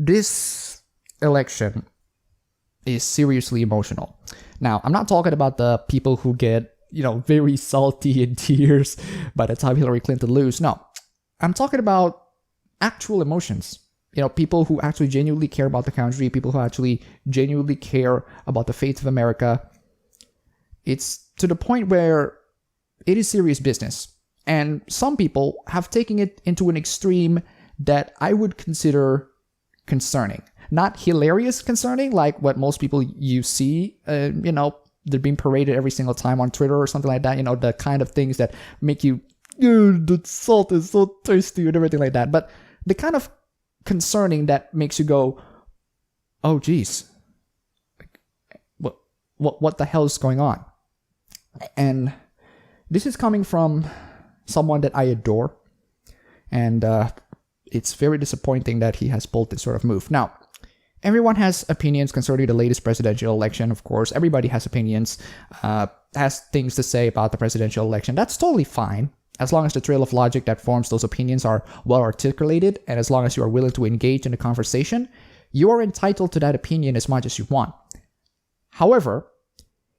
this election is seriously emotional. Now, I'm not talking about the people who get, very salty in tears by the time Hillary Clinton loses. No, I'm talking about actual emotions. People who actually genuinely care about the country, people who actually genuinely care about the fate of America. It's to the point where it is serious business. And some people have taken it into an extreme that I would consider concerning. Not hilarious concerning, like what most people you see, they're being paraded every single time on Twitter or something like that. The kind of things that make you, the salt is so tasty and everything like that. But the kind of concerning that makes you go, oh geez, what the hell is going on? And this is coming from someone that I adore, and it's very disappointing that he has pulled this sort of move. Now, everyone has opinions concerning the latest presidential election, of course. Everybody has opinions, has things to say about the presidential election. That's totally fine, as long as the trail of logic that forms those opinions are well articulated, and as long as you are willing to engage in the conversation, you are entitled to that opinion as much as you want. However,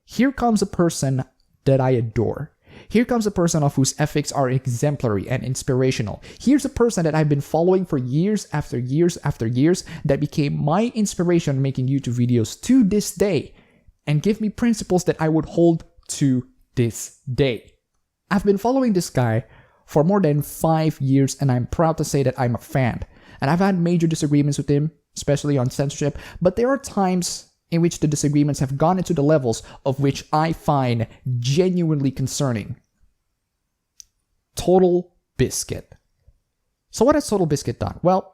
here comes a person that I adore. Here comes a person of whose ethics are exemplary and inspirational. Here's a person that I've been following for years after years after years that became my inspiration making YouTube videos to this day and give me principles that I would hold to this day. I've been following this guy for more than 5 years, and I'm proud to say that I'm a fan. And I've had major disagreements with him, especially on censorship, but there are times in which the disagreements have gone into the levels of which I find genuinely concerning. TotalBiscuit. So what has TotalBiscuit done? Well,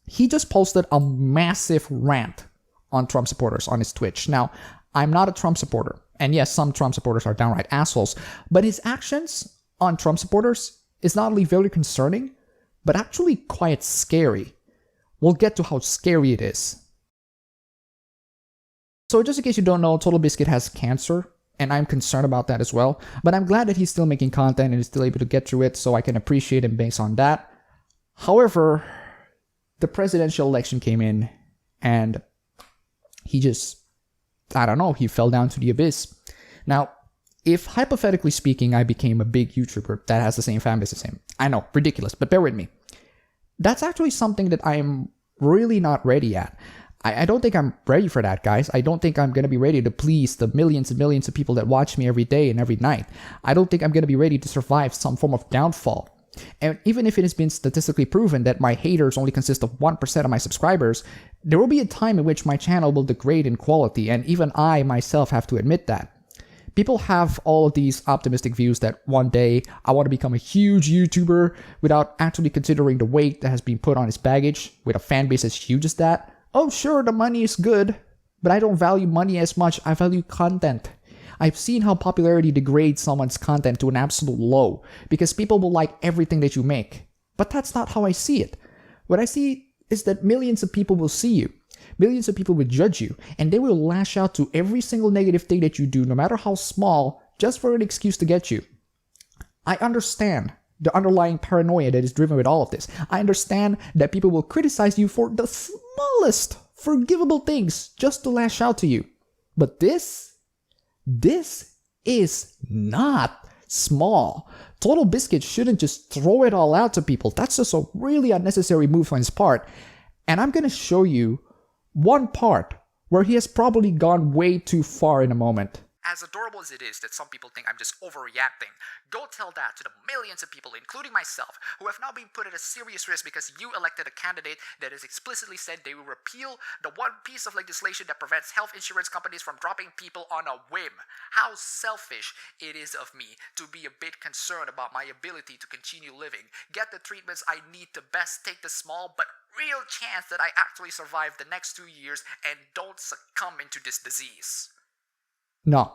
he just posted a massive rant on Trump supporters on his Twitch. Now, I'm not a Trump supporter, and yes, some Trump supporters are downright assholes, but his actions on Trump supporters is not only very concerning, but actually quite scary. We'll get to how scary it is. So just in case you don't know, TotalBiscuit has cancer, and I'm concerned about that as well. But I'm glad that he's still making content and is still able to get through it, so I can appreciate him based on that. However, the presidential election came in, and he just, he fell down to the abyss. Now, if hypothetically speaking, I became a big YouTuber that has the same fan base as him, I know, ridiculous, but bear with me. That's actually something that I'm really not ready at. I don't think I'm ready for that, guys. I don't think I'm going to be ready to please the millions and millions of people that watch me every day and every night. I don't think I'm going to be ready to survive some form of downfall. And even if it has been statistically proven that my haters only consist of 1% of my subscribers, there will be a time in which my channel will degrade in quality, and even I myself have to admit that. People have all of these optimistic views that one day I want to become a huge YouTuber without actually considering the weight that has been put on his baggage with a fan base as huge as that. Oh, sure, the money is good, but I don't value money as much. I value content. I've seen how popularity degrades someone's content to an absolute low because people will like everything that you make. But that's not how I see it. What I see is that millions of people will see you. Millions of people will judge you, and they will lash out to every single negative thing that you do, no matter how small, just for an excuse to get you. I understand the underlying paranoia that is driven with all of this. I understand that people will criticize you for the smallest forgivable things just to lash out to you. But this is not small. TotalBiscuit shouldn't just throw it all out to people. That's just a really unnecessary move on his part. And I'm going to show you one part where he has probably gone way too far in a moment. As adorable as it is that some people think I'm just overreacting, go tell that to the millions of people, including myself, who have now been put at a serious risk because you elected a candidate that has explicitly said they will repeal the one piece of legislation that prevents health insurance companies from dropping people on a whim. How selfish it is of me to be a bit concerned about my ability to continue living, get the treatments I need to best take the small but real chance that I actually survive the next 2 years and don't succumb into this disease. No,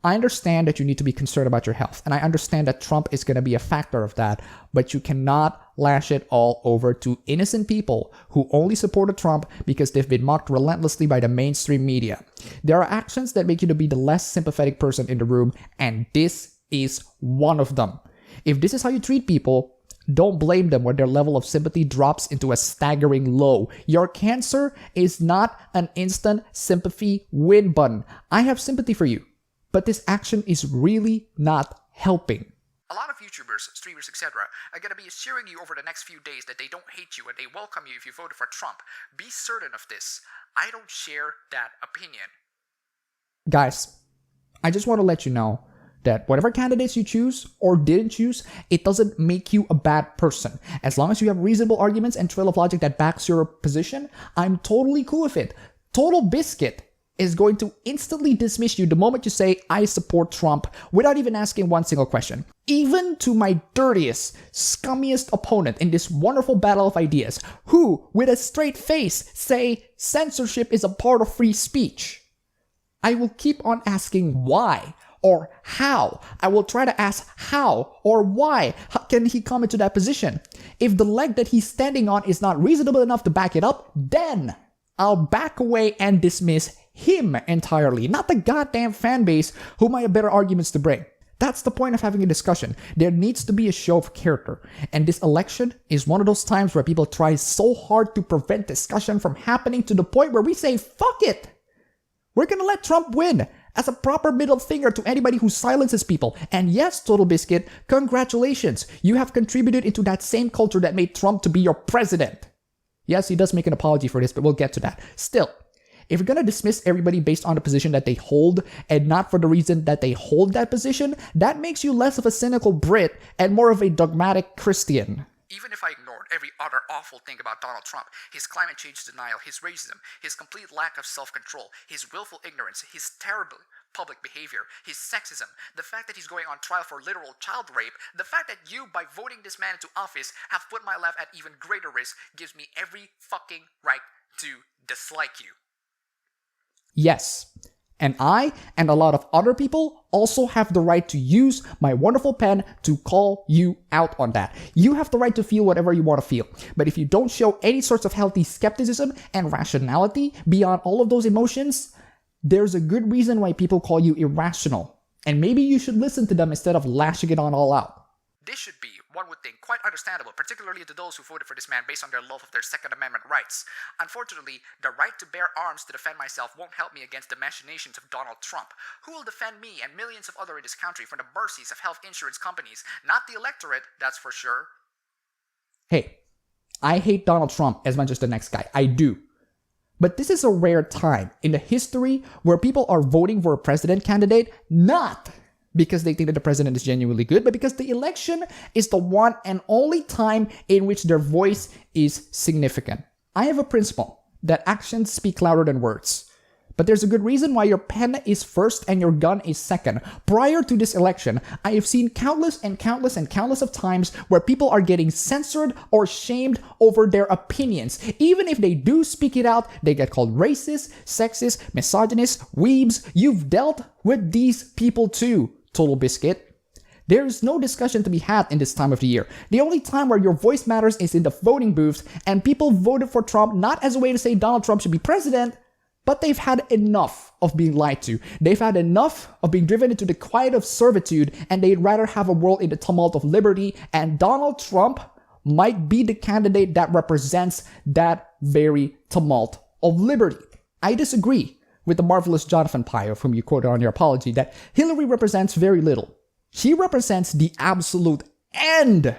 I understand that you need to be concerned about your health, and I understand that Trump is going to be a factor of that, but you cannot lash it all over to innocent people who only supported Trump because they've been mocked relentlessly by the mainstream media. There are actions that make you to be the less sympathetic person in the room, and this is one of them. If this is how you treat people, Don't blame them when their level of sympathy drops into a staggering low. Your cancer is not an instant sympathy win button. I have sympathy for you, but this action is really not helping. A lot of YouTubers, streamers, etc. are going to be assuring you over the next few days that they don't hate you and they welcome you if you voted for Trump. Be certain of this. I don't share that opinion. Guys, I just want to let you know that whatever candidates you choose or didn't choose, it doesn't make you a bad person. As long as you have reasonable arguments and trail of logic that backs your position, I'm totally cool with it. TotalBiscuit is going to instantly dismiss you the moment you say, I support Trump, without even asking one single question. Even to my dirtiest, scummiest opponent in this wonderful battle of ideas, who, with a straight face, say censorship is a part of free speech, I will keep on asking why or how. I will try to ask how or why can he come into that position. If the leg that he's standing on is not reasonable enough to back it up, then I'll back away and dismiss him entirely, not the goddamn fan base who might have better arguments to bring. That's the point of having a discussion. There needs to be a show of character. And this election is one of those times where people try so hard to prevent discussion from happening to the point where we say, fuck it! We're gonna let Trump win as a proper middle finger to anybody who silences people. And yes, TotalBiscuit, congratulations. You have contributed into that same culture that made Trump to be your president. Yes, he does make an apology for this, but we'll get to that. Still, if you're going to dismiss everybody based on the position that they hold and not for the reason that they hold that position, that makes you less of a cynical Brit and more of a dogmatic Christian. Even if I ignored every other awful thing about Donald Trump, his climate change denial, his racism, his complete lack of self-control, his willful ignorance, his terrible public behavior, his sexism, the fact that he's going on trial for literal child rape, the fact that you, by voting this man into office, have put my life at even greater risk, gives me every fucking right to dislike you. Yes, and I and a lot of other people also have the right to use my wonderful pen to call you out on that. You have the right to feel whatever you want to feel, but if you don't show any sorts of healthy skepticism and rationality beyond all of those emotions, there's a good reason why people call you irrational, and maybe you should listen to them instead of lashing it on all out. This should be, one would think, quite understandable, particularly to those who voted for this man based on their love of their Second Amendment rights. Unfortunately, the right to bear arms to defend myself won't help me against the machinations of Donald Trump. Who will defend me and millions of others in this country from the mercies of health insurance companies? Not the electorate, that's for sure. Hey, I hate Donald Trump as much as the next guy. I do. But this is a rare time in the history where people are voting for a president candidate not because they think that the president is genuinely good, but because the election is the one and only time in which their voice is significant. I have a principle that actions speak louder than words. But there's a good reason why your pen is first and your gun is second. Prior to this election, I have seen countless of times where people are getting censored or shamed over their opinions. Even if they do speak it out, they get called racist, sexist, misogynist, weebs. You've dealt with these people too, TotalBiscuit. There is no discussion to be had in this time of the year. The only time where your voice matters is in the voting booths, and people voted for Trump not as a way to say Donald Trump should be president, but they've had enough of being lied to. They've had enough of being driven into the quiet of servitude, and they'd rather have a world in the tumult of liberty, and Donald Trump might be the candidate that represents that very tumult of liberty. I disagree with the marvelous Jonathan Pye, of whom you quoted on your apology, that Hillary represents very little. She represents the absolute end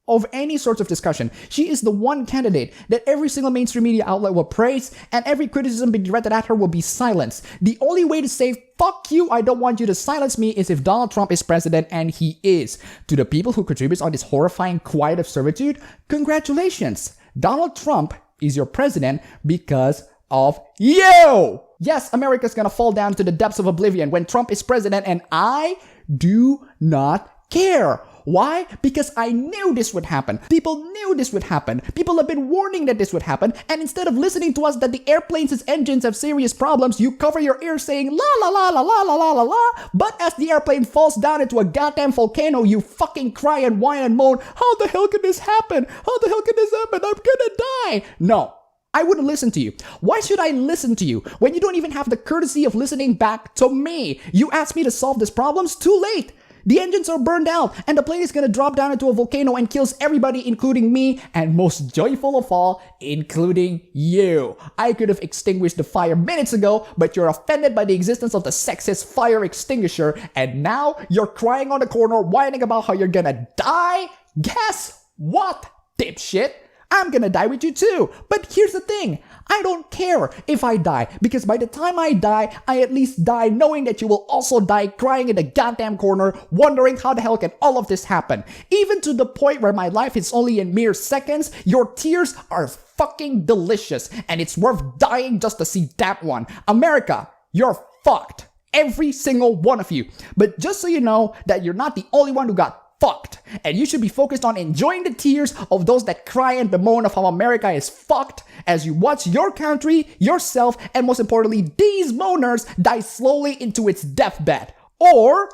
of any sort of discussion. She is the one candidate that every single mainstream media outlet will praise, and every criticism being directed at her will be silenced. The only way to say, fuck you, I don't want you to silence me, is if Donald Trump is president, and he is. To the people who contribute on this horrifying quiet of servitude, congratulations. Donald Trump is your president because of you! Yes, America's gonna fall down to the depths of oblivion when Trump is president, and I do not care. Why? Because I knew this would happen. People knew this would happen. People have been warning that this would happen, and instead of listening to us that the airplanes' engines have serious problems, you cover your ears saying la la la la la la la la la, but as the airplane falls down into a goddamn volcano, you fucking cry and whine and moan, how the hell can this happen? How the hell can this happen? I'm gonna die. No. I wouldn't listen to you. Why should I listen to you when you don't even have the courtesy of listening back to me? You asked me to solve these problems, too late. The engines are burned out, and the plane is gonna drop down into a volcano and kills everybody, including me, and most joyful of all, including you. I could have extinguished the fire minutes ago, but you're offended by the existence of the sexist fire extinguisher, and now you're crying on the corner, whining about how you're gonna die? Guess what, dipshit? I'm gonna die with you too. But here's the thing. I don't care if I die, because by the time I die, I at least die knowing that you will also die crying in the goddamn corner, wondering how the hell can all of this happen. Even to the point where my life is only in mere seconds, your tears are fucking delicious, and it's worth dying just to see that one. America, you're fucked. Every single one of you. But just so you know that you're not the only one who got fucked, and you should be focused on enjoying the tears of those that cry and bemoan of how America is fucked as you watch your country, yourself, and most importantly, these moaners die slowly into its deathbed. Or,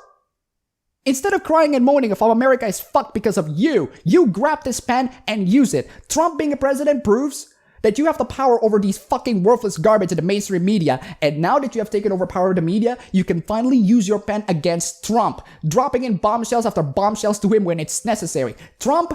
instead of crying and moaning of how America is fucked because of you grab this pen and use it. Trump being a president proves that you have the power over these fucking worthless garbage in the mainstream media, and now that you have taken over power of the media, you can finally use your pen against Trump, dropping in bombshells after bombshells to him when it's necessary. Trump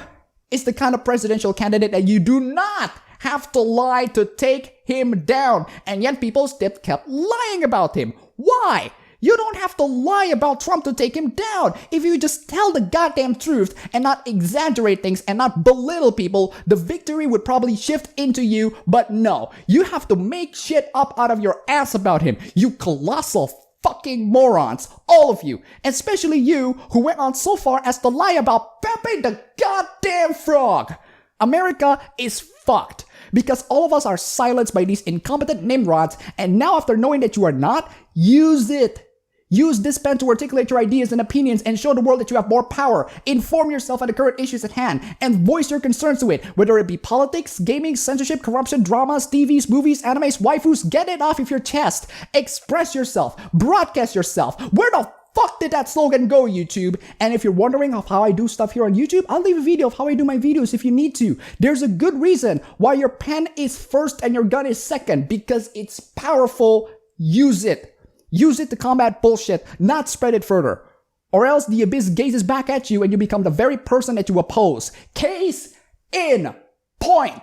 is the kind of presidential candidate that you do not have to lie to take him down, and yet people still kept lying about him. Why? You don't have to lie about Trump to take him down. If you just tell the goddamn truth and not exaggerate things and not belittle people, the victory would probably shift into you, but no. You have to make shit up out of your ass about him. You colossal fucking morons. All of you. Especially you, who went on so far as to lie about Pepe the goddamn frog. America is fucked. Because all of us are silenced by these incompetent nimrods, and now after knowing that you are not, use it. Use this pen to articulate your ideas and opinions and show the world that you have more power. Inform yourself on the current issues at hand and voice your concerns to it. Whether it be politics, gaming, censorship, corruption, dramas, TVs, movies, animes, waifus, get it off of your chest. Express yourself. Broadcast yourself. Where the fuck did that slogan go, YouTube? And if you're wondering of how I do stuff here on YouTube, I'll leave a video of how I do my videos if you need to. There's a good reason why your pen is first and your gun is second, because it's powerful. Use it. Use it to combat bullshit, not spread it further. Or else the abyss gazes back at you and you become the very person that you oppose. Case in point.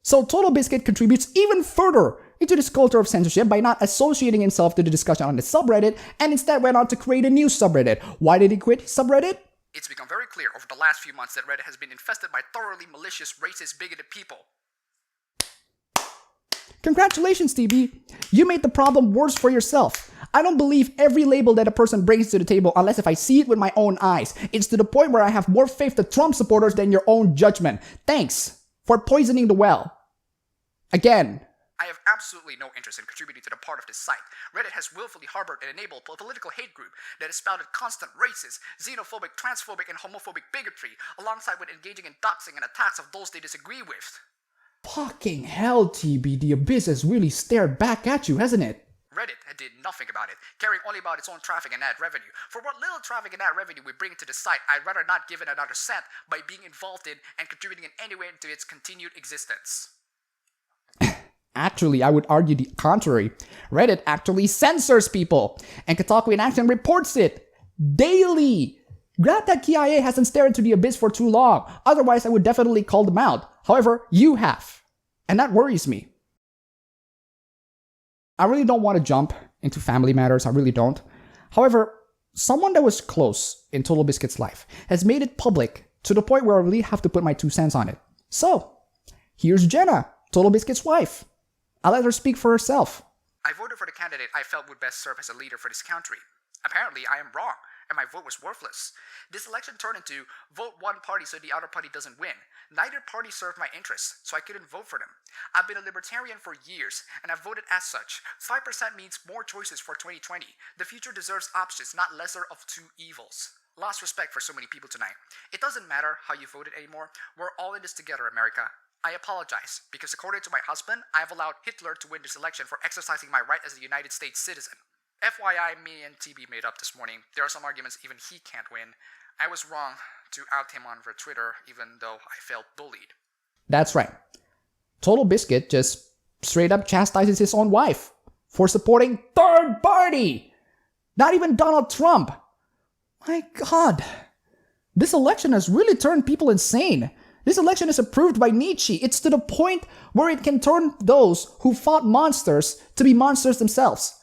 So TotalBiscuit contributes even further into this culture of censorship by not associating himself to the discussion on the subreddit, and instead went on to create a new subreddit. Why did he quit his subreddit? It's become very clear over the last few months that Reddit has been infested by thoroughly malicious, racist, bigoted people. Congratulations, TB. You made the problem worse for yourself. I don't believe every label that a person brings to the table unless if I see it with my own eyes. It's to the point where I have more faith to Trump supporters than your own judgment. Thanks for poisoning the well. Again. I have absolutely no interest in contributing to the part of this site. Reddit has willfully harbored and enabled a political hate group that has spouted constant racist, xenophobic, transphobic, and homophobic bigotry, alongside with engaging in doxing and attacks of those they disagree with. Fucking hell, TB, the abyss has really stared back at you, hasn't it? Reddit did nothing about it, caring only about its own traffic and ad revenue. For what little traffic and ad revenue we bring to the site, I'd rather not give it another cent by being involved in and contributing in any way to its continued existence. Actually, I would argue the contrary. Reddit actually censors people, and Kotaku in Action reports it daily. Glad that KIA hasn't stared into the abyss for too long, otherwise I would definitely call them out. However, you have, and that worries me. I really don't want to jump into family matters, I really don't. However, someone that was close in TotalBiscuit's life has made it public to the point where I really have to put my 2 cents on it. So, here's Genna, TotalBiscuit's wife. I'll let her speak for herself. I voted for the candidate I felt would best serve as a leader for this country. Apparently, I am wrong, and my vote was worthless. This election turned into vote one party so the other party doesn't win. Neither party served my interests, so I couldn't vote for them. I've been a libertarian for years, and I've voted as such. 5% means more choices for 2020. The future deserves options, not lesser of two evils. Lost respect for so many people tonight. It doesn't matter how you voted anymore. We're all in this together, America. I apologize, because according to my husband, I have allowed Hitler to win this election for exercising my right as a United States citizen. FYI, me and TB made up this morning. There are some arguments even he can't win. I was wrong to out him on Twitter, even though I felt bullied. That's right. TotalBiscuit just straight up chastises his own wife for supporting third party. Not even Donald Trump. My God. This election has really turned people insane. This election is approved by Nietzsche. It's to the point where it can turn those who fought monsters to be monsters themselves.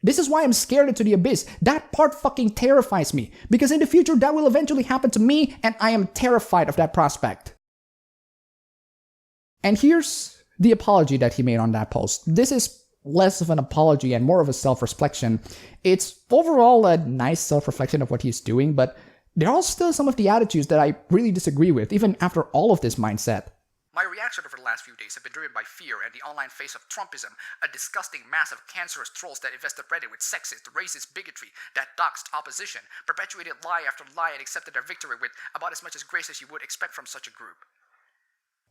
This is why I'm scared into the abyss. That part fucking terrifies me. Because in the future, that will eventually happen to me, and I am terrified of that prospect. And here's the apology that he made on that post. This is less of an apology and more of a self-reflection. It's overall a nice self-reflection of what he's doing, but there are still some of the attitudes that I really disagree with, even after all of this mindset. My reaction over the last few days have been driven by fear and the online face of Trumpism, a disgusting mass of cancerous trolls that invested Reddit with sexist, racist bigotry, that doxed opposition, perpetuated lie after lie, and accepted their victory with about as much as grace as you would expect from such a group.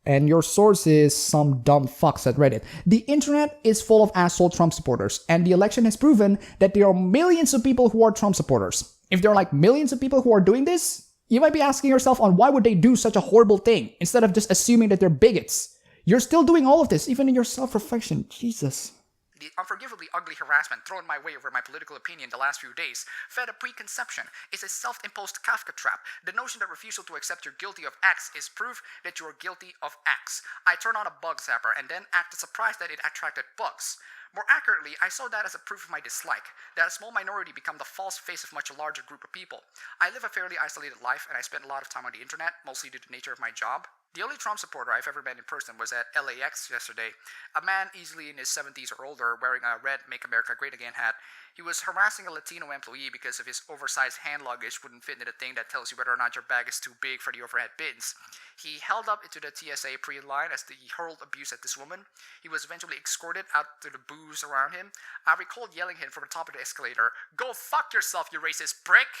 And your source is some dumb fucks at Reddit. The internet is full of asshole Trump supporters, and the election has proven that there are millions of people who are Trump supporters. If there are like millions of people who are doing this, you might be asking yourself on why would they do such a horrible thing, instead of just assuming that they're bigots. You're still doing all of this, even in your self-reflection. Jesus. The unforgivably ugly harassment thrown my way over my political opinion the last few days fed a preconception. It's a self-imposed Kafka trap. The notion that refusal to accept you're guilty of X is proof that you're guilty of X. I turn on a bug zapper and then acted surprised that it attracted bugs. More accurately, I saw that as a proof of my dislike, that a small minority become the false face of much larger group of people. I live a fairly isolated life, and I spend a lot of time on the internet, mostly due to the nature of my job. The only Trump supporter I've ever met in person was at LAX yesterday. A man easily in his 70s or older, wearing a red Make America Great Again hat. He was harassing a Latino employee because of his oversized hand luggage wouldn't fit into the thing that tells you whether or not your bag is too big for the overhead bins. He held up into the TSA pre-line as he hurled abuse at this woman. He was eventually escorted out to the booths around him. I recalled yelling at him from the top of the escalator, "Go fuck yourself, you racist prick!"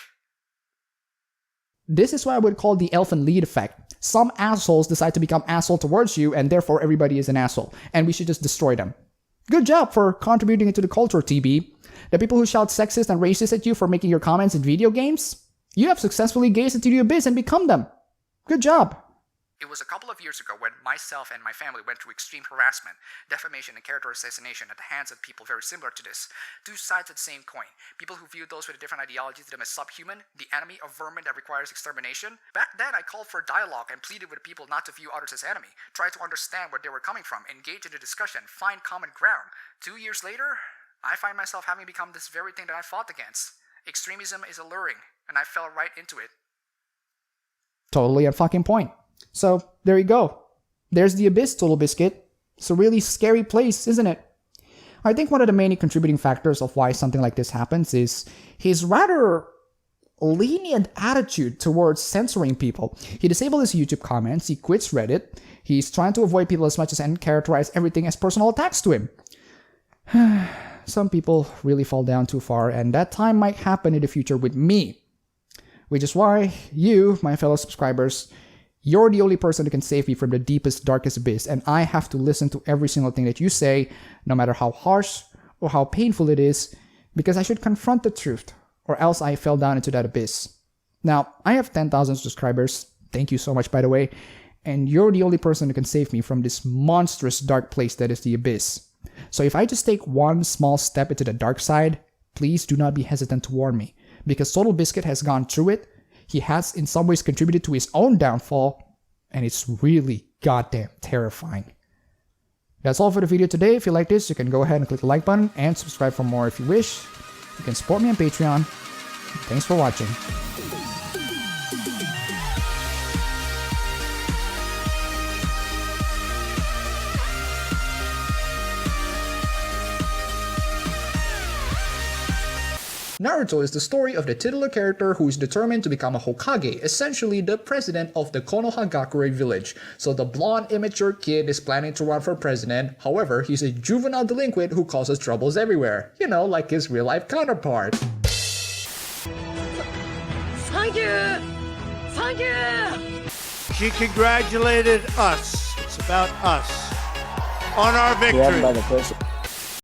This is what I would call the elfin lead effect. Some assholes decide to become asshole towards you, and therefore everybody is an asshole, and we should just destroy them. Good job for contributing into the culture, TB. The people who shout sexist and racist at you for making your comments in video games, you have successfully gazed into the abyss and become them. Good job. It was a couple of years ago when myself and my family went through extreme harassment, defamation, and character assassination at the hands of people very similar to this. Two sides of the same coin. People who viewed those with a different ideology to them as subhuman, the enemy of vermin that requires extermination. Back then, I called for dialogue and pleaded with people not to view others as enemy, try to understand where they were coming from, engage in the discussion, find common ground. 2 years later, I find myself having become this very thing that I fought against. Extremism is alluring, and I fell right into it. Totally on fucking point. So, there you go. There's the abyss, TotalBiscuit. It's a really scary place, isn't it? I think one of the main contributing factors of why something like this happens is his rather lenient attitude towards censoring people. He disabled his YouTube comments, he quits Reddit, he's trying to avoid people as much as and characterize everything as personal attacks to him. Some people really fall down too far, and that time might happen in the future with me. Which is why you, my fellow subscribers, you're the only person who can save me from the deepest, darkest abyss, and I have to listen to every single thing that you say, no matter how harsh or how painful it is, because I should confront the truth, or else I fell down into that abyss. Now, I have 10,000 subscribers, thank you so much by the way, and you're the only person who can save me from this monstrous dark place that is the abyss. So if I just take one small step into the dark side, please do not be hesitant to warn me, because TotalBiscuit has gone through it. He has in some ways contributed to his own downfall, and it's really goddamn terrifying. That's all for the video today. If you like this, you can go ahead and click the like button and subscribe for more if you wish. You can support me on Patreon. Thanks for watching. Naruto is the story of the titular character who is determined to become a Hokage, essentially the president of the Konohagakure village. So the blonde, immature kid is planning to run for president, however, he's a juvenile delinquent who causes troubles everywhere. You know, like his real-life counterpart. Thank you! Thank you! She congratulated us. It's about us. On our victory.